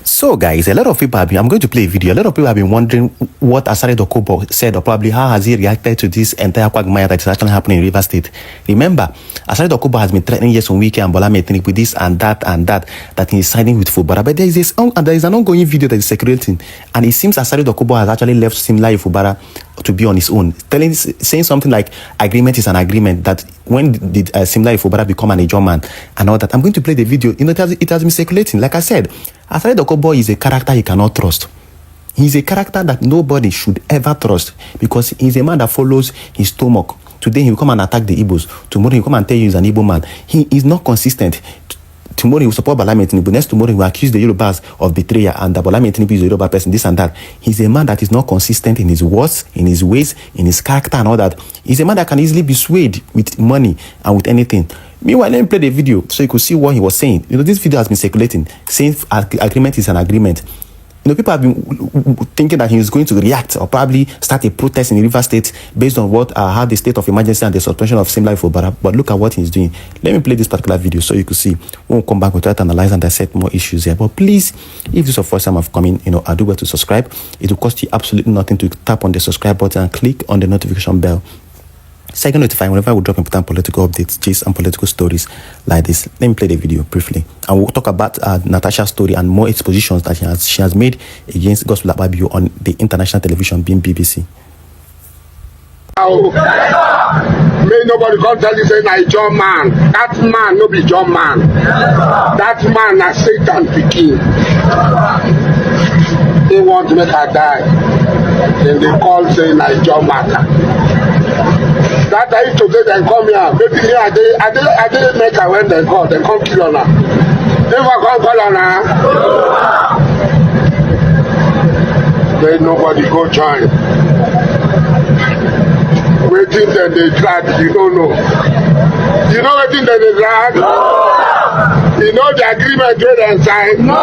So guys, a lot of people have been, I'm going to play a video. A lot of people have been wondering what ASARI Dokubo said, or probably how has he reacted to this entire quagmire that is actually happening in River State. Remember, ASARI Dokubo has been threatening Nyesom and Bola Tinubu with this and that he's siding with Fubara. But there is an ongoing video that is circulating, and it seems ASARI Dokubo has actually left Siminalayi Fubara to be on his own, saying something like agreement is an agreement, that when did Siminalayi Fubara become an Ijaw man and all that. I'm going to play the video. You know, it has been circulating. Like I said, ASARI Dokubo is a character you cannot trust. He's a character that nobody should ever trust, because he's a man that follows his stomach. Today he will come and attack the Igbos. Tomorrow he will come and tell you he's an Igbo man. He is not consistent. Tomorrow he will support Bola Tinubu. Next tomorrow he will accuse the Yorubas of betrayal and that Bola Tinubu is a Yoruba person, this and that. He's a man that is not consistent in his words, in his ways, in his character and all that. He's a man that can easily be swayed with money and with anything. Meanwhile, let me play the video so you could see what he was saying. You know, this video has been circulating, saying agreement is an agreement. You know, people have been thinking that he is going to react or probably start a protest in River State based on what how the state of emergency and the suspension of Siminalayi Fubara. But look at what he's doing. Let me play this particular video so you could see. We'll come back, we'll try to analyze and dissect more issues here. But please, if this is your first time of coming, you know, I do well to subscribe. It will cost you absolutely nothing to tap on the subscribe button and click on the notification bell. Second, notify whenever we drop important political updates, gist, and political stories like this. Let me play the video briefly, and we'll talk about Natasha's story and more expositions that she has made against Gospel Ababio on the international television, being BBC. May nobody come tell you say na Ijaw man. That man no be Ijaw man. That man na Satan pikin. They want to make her die. Then they call say na Ijaw matter. That I used to say they come here. Maybe here I didn't make her when they come kill her. Never come call her. Then nobody go join. Waiting that they drag, you don't know. You know waiting that they drag? No. You know the agreement where they sign? No.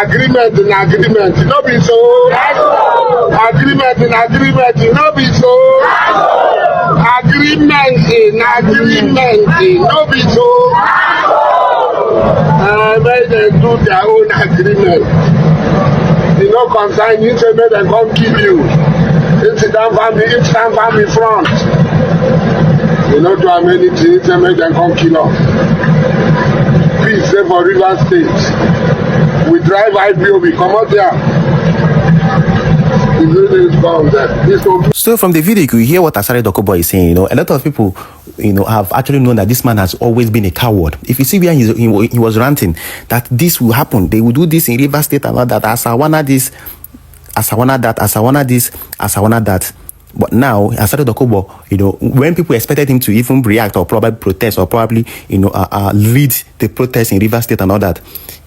Agreement in agreement, you know be so. No. Agreement in agreement, you know be so. No. Agreement in agreement, you know be so. When they do their own agreement, you know concern you say make them come kill you. It's down family front. You know do how many things they make them come kill us. Peace say for River State. We drive IPOB, come out there. So from the video, you could hear what ASARI Dokubo is saying. You know, a lot of people, you know, have actually known that this man has always been a coward. If you see where he was ranting that this will happen, they will do this in River State and all that. Asawana this, Asawana that, Asawana this, Asawana that. But now, ASARI Dokubo, you know, when people expected him to even react or probably protest or probably, you know, lead the protest in River State and all that,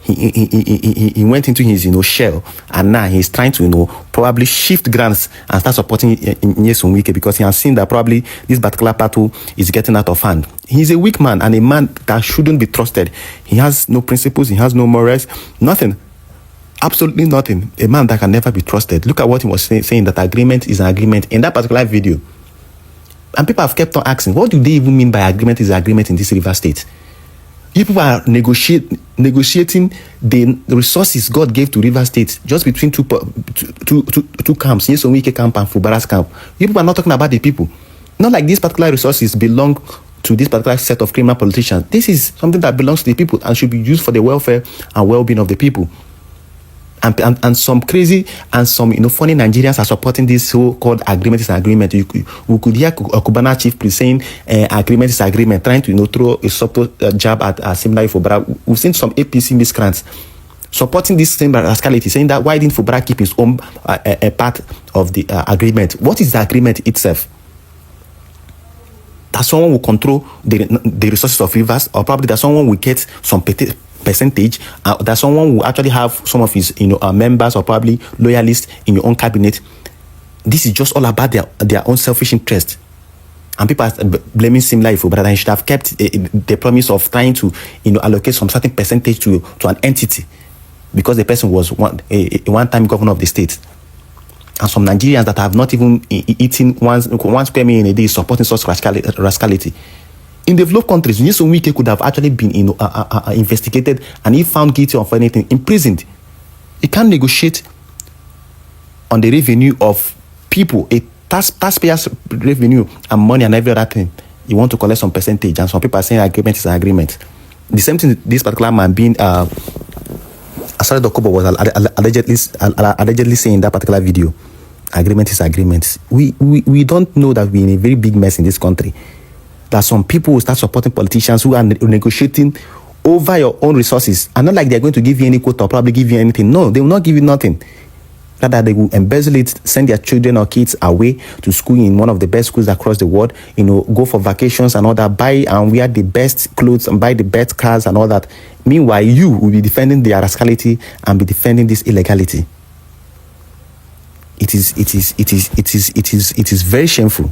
he went into his, you know, shell, and now he's trying to, you know, probably shift grants and start supporting Nyesom because he has seen that probably this particular battle is getting out of hand. He's a weak man and a man that shouldn't be trusted. He has no principles, he has no morals, nothing. Absolutely nothing. A man that can never be trusted. Look at what he was saying, that agreement is an agreement in that particular video. And people have kept on asking, what do they even mean by agreement is an agreement in this River State? You people are negotiating the resources God gave to River State just between two camps, Nyesom camp and Fubara's camp. You people are not talking about the people. Not like these particular resources belong to this particular set of criminal politicians. This is something that belongs to the people and should be used for the welfare and well-being of the people. And some crazy and some, you know, funny Nigerians are supporting this so-called agreement is an agreement. We could hear Kubana chief priest saying agreement is agreement, trying to, you know, throw a subtle jab at Siminalayi Fubara. We've seen some APC miscreants supporting this same rascality, saying that why didn't Fubara keep his own part of the agreement? What is the agreement itself? That someone will control the resources of rivers, or probably that someone will get some percentage, that someone will actually have some of his, you know, members or probably loyalists in your own cabinet. This is just all about their own selfish interest. And people are blaming Siminalayi Fubara that he should have kept the promise of trying to, you know, allocate some certain percentage to an entity, because the person was one-time governor of the state. And some Nigerians that have not even eaten one square meal in a day supporting such rascality. In developed countries, Nyesom could have actually been, you know, investigated, and if found guilty of anything, imprisoned. You can't negotiate on the revenue of people, a taxpayers' revenue and money and every other thing. You want to collect some percentage, and some people are saying agreement is an agreement. The same thing this particular man being ASARI Dokubo was allegedly saying in that particular video. Agreement is agreement. We don't know that we're in a very big mess in this country. That some people will start supporting politicians who are negotiating over your own resources, and not like they're going to give you any quota or probably give you anything. No, they will not give you nothing. Rather, they will embezzle it, send their children or kids away to school in one of the best schools across the world, go for vacations and all that, buy and wear the best clothes and buy the best cars and all that. Meanwhile, you will be defending their rascality and be defending this illegality. It is very shameful.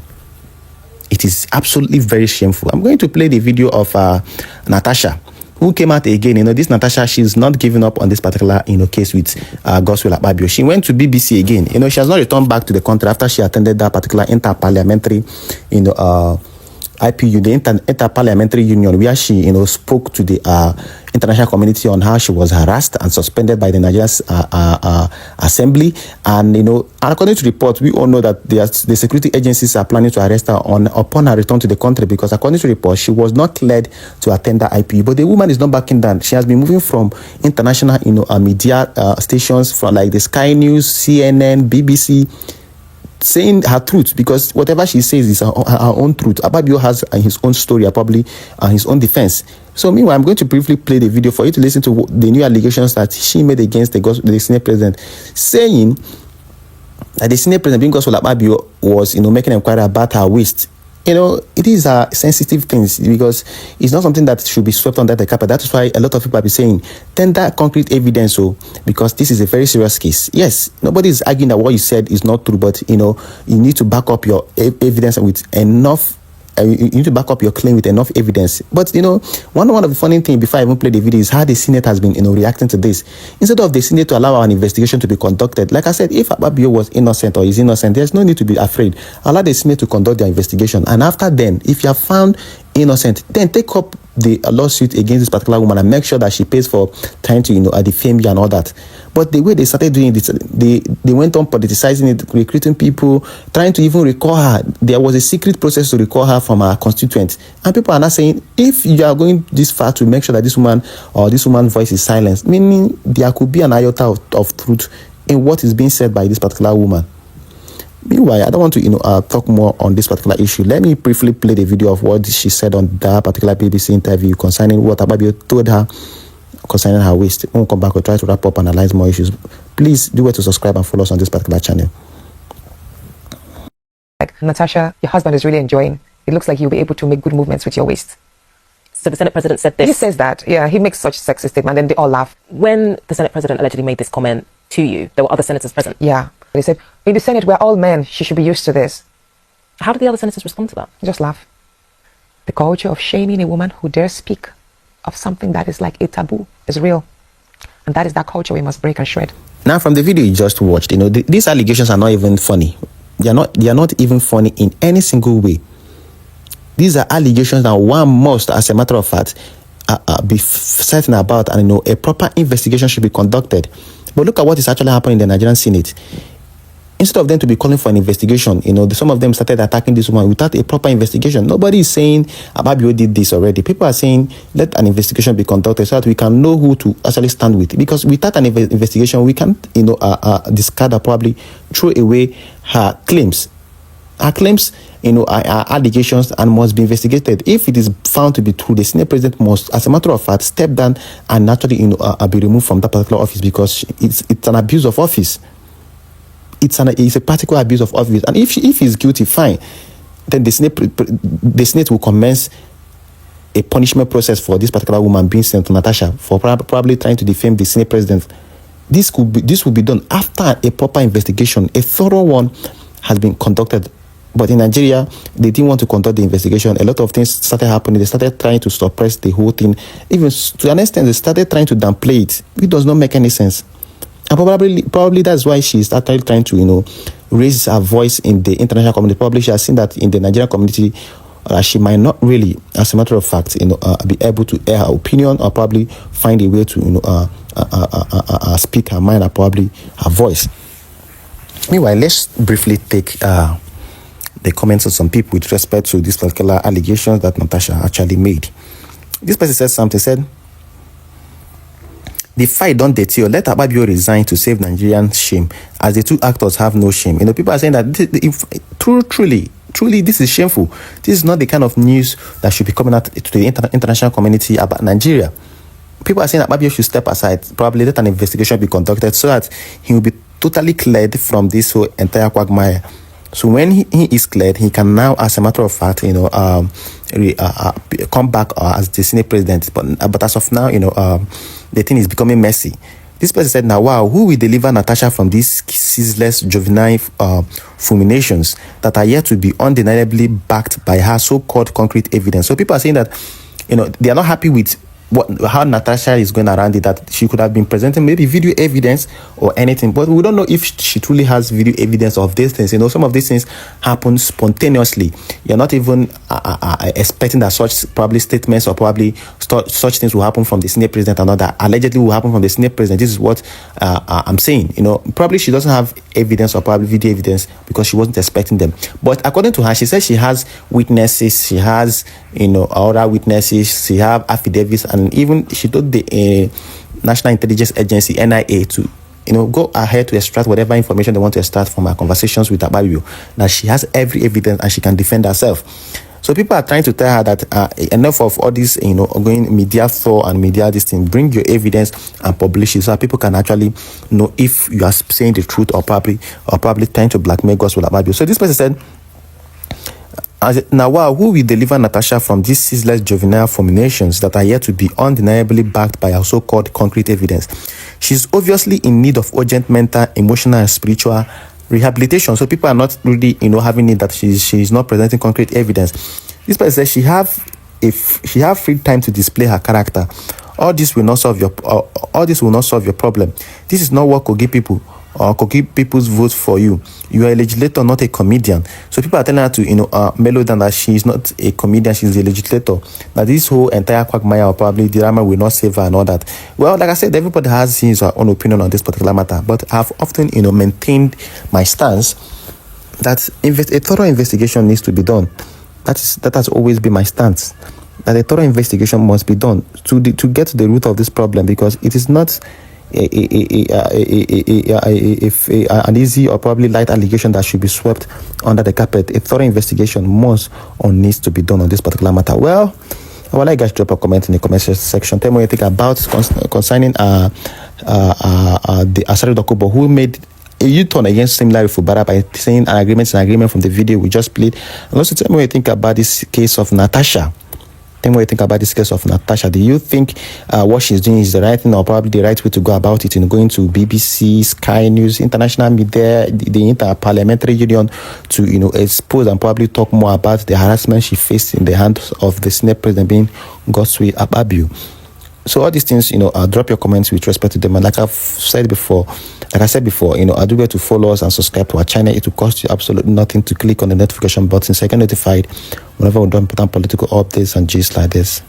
It is absolutely very shameful. I'm going to play the video of Natasha, who came out again. This Natasha, she's not giving up on this particular case with Godswill Akpabio. She went to BBC again. She has not returned back to the country after she attended that particular inter-parliamentary IPU, the Inter-Parliamentary Union, where she spoke to the international community on how she was harassed and suspended by the Nigerian Assembly. And according to reports, we all know that the security agencies are planning to arrest her upon her return to the country, because according to reports, she was not cleared to attend the IPU. But the woman is not backing down. She has been moving from international media stations, from like the Sky News, CNN, BBC, saying her truth, because whatever she says is her own truth. Akpabio has his own story, probably, and his own defense. So meanwhile, I'm going to briefly play the video for you to listen to the new allegations that she made against the Senate President, saying that the Senate President, being Godswill Akpabio, was making inquiry about her waist. It is a sensitive things, because it's not something that should be swept under the carpet. That's why a lot of people are saying tender concrete evidence, because this is a very serious case. Yes, nobody is arguing that what you said is not true, but you need to back up your evidence with enough. You need to back up your claim with enough evidence. But one of the funny things, before I even play the video, is how the Senate has been reacting to this. Instead of the Senate to allow an investigation to be conducted, like I said, if Akpabio was innocent or is innocent, there's no need to be afraid. Allow the Senate to conduct their investigation, and after then, if you are found innocent, then take up the lawsuit against this particular woman and make sure that she pays for trying to defame you and all that. But the way they started doing this, they went on politicizing it, recruiting people, trying to even recall her. There was a secret process to recall her from her constituents, and people are now saying, if you are going this far to make sure that this woman or this woman's voice is silenced, meaning there could be an iota of truth in what is being said by this particular woman. Meanwhile, I don't want to talk more on this particular issue. Let me briefly play the video of what she said on that particular BBC interview concerning what Akpabio told her concerning her waist. When we come back, we'll try to wrap up and analyze more issues. Please do well to subscribe and follow us on this particular channel. Natasha, your husband is really enjoying. It looks like you'll be able to make good movements with your waist. So the Senate President said this. He says that, yeah, he makes such sexist statement, and they all laugh. When the Senate President allegedly made this comment to you, there were other senators present. Yeah, they said, in the Senate, we're all men. She should be used to this. How did the other senators respond to that? Just laugh. The culture of shaming a woman who dares speak of something that is like a taboo is real. And that is that culture we must break and shred. Now, from the video you just watched, these allegations are not even funny. They are not even funny in any single way. These are allegations that one must, as a matter of fact, be certain about, and a proper investigation should be conducted. But look at what is actually happening in the Nigerian Senate. Instead of them to be calling for an investigation, some of them started attacking this woman without a proper investigation. Nobody is saying Akpabio did this already. People are saying let an investigation be conducted so that we can know who to actually stand with. Because without an investigation, we can't, discard or probably throw away her claims. Her claims, are allegations and must be investigated. If it is found to be true, the Senate President must, as a matter of fact, step down and naturally, be removed from that particular office, because it's an abuse of office. It's a practical abuse of office. And if he's guilty, fine. Then the Senate will commence a punishment process for this particular woman being sent to Natasha for probably trying to defame the Senate President. This will be done after a proper investigation. A thorough one has been conducted. But in Nigeria, they didn't want to conduct the investigation. A lot of things started happening. They started trying to suppress the whole thing. Even to an extent, they started trying to downplay it. It does not make any sense. And probably that's why she started trying to, raise her voice in the international community. Probably she has seen that in the Nigerian community, she might not really, as a matter of fact, be able to air her opinion, or probably find a way to, speak her mind and probably her voice. Meanwhile, let's briefly take the comments of some people with respect to this particular allegations that Natasha actually made. This person said something, said, the fight don't detail. Let Ababio resign to save Nigerian shame, as the two actors have no shame. You know, people are saying that truly, this is shameful. This is not the kind of news that should be coming out to the international community about Nigeria. People are saying that Ababio should step aside, probably let an investigation be conducted so that he will be totally cleared from this whole entire quagmire. So when he is cleared, he can now, as a matter of fact, you know, come back as the Senate president. But as of now, you know, the thing is becoming messy. This person said, now, wow, who will deliver Natasha from these ceaseless juvenile fulminations that are yet to be undeniably backed by her so-called concrete evidence? So people are saying that, you know, they are not happy with how Natasha is going around it, that she could have been presenting maybe video evidence or anything, but we don't know if she truly has video evidence of these things. You know, some of these things happen spontaneously. You're not even expecting that such probably statements or probably such things will happen from the Senate president and all that allegedly will happen from the Senate president. This is what I'm saying. You know, probably she doesn't have evidence or probably video evidence because she wasn't expecting them. But according to her, she says she has witnesses, she has, you know, other witnesses, she have affidavits, and even she told the National Intelligence Agency, NIA, to, you know, go ahead to extract whatever information they want to extract from her conversations with Ababio, that she has every evidence and she can defend herself. So people are trying to tell her that enough of all this, you know, ongoing media thought and media this thing. Bring your evidence and publish it so that people can actually know if you are saying the truth or probably trying to blackmail gospel Ababio. So this person said, now, wow, who will deliver Natasha from these ceaseless juvenile fulminations that are yet to be undeniably backed by her so-called concrete evidence? She's obviously in need of urgent mental, emotional, and spiritual rehabilitation. So people are not really, you know, having it that she's not presenting concrete evidence. This person says she have free time to display her character. All this will not solve your problem. This is not what could give people or could give people's votes for you. You are a legislator, not a comedian. So people are telling her to, you know, mellow down, that she is not a comedian, she's a legislator. That this whole entire quagmire or probably drama will not save her and all that. Well, like I said, everybody has his own opinion on this particular matter. But I've often, you know, maintained my stance that a thorough investigation needs to be done. That has always been my stance. That a thorough investigation must be done to get to the root of this problem, because it is not an easy or probably light allegation that should be swept under the carpet. A thorough investigation must or needs to be done on this particular matter. Well, I would like you guys to drop a comment in the comment section. Tell me what you think about concerning the ASARI Dokubo, who made a U-turn against Siminalayi Fubara by saying an agreement from the video we just played. And also tell me what you think about this case of Natasha. Tell me what you think about this case of Natasha. Do you think what she's doing is the right thing, or probably the right way to go about it, in going to BBC, Sky News, international media, the Inter-Parliamentary Union, to, you know, expose and probably talk more about the harassment she faced in the hands of the Senate president, being Asue Ighodalo? So all these things, you know, drop your comments with respect to them. And like I said before, you know, I do get to follow us and subscribe to our channel. It will cost you absolutely nothing to click on the notification button so you can get notified whenever we do important political updates and gist like this.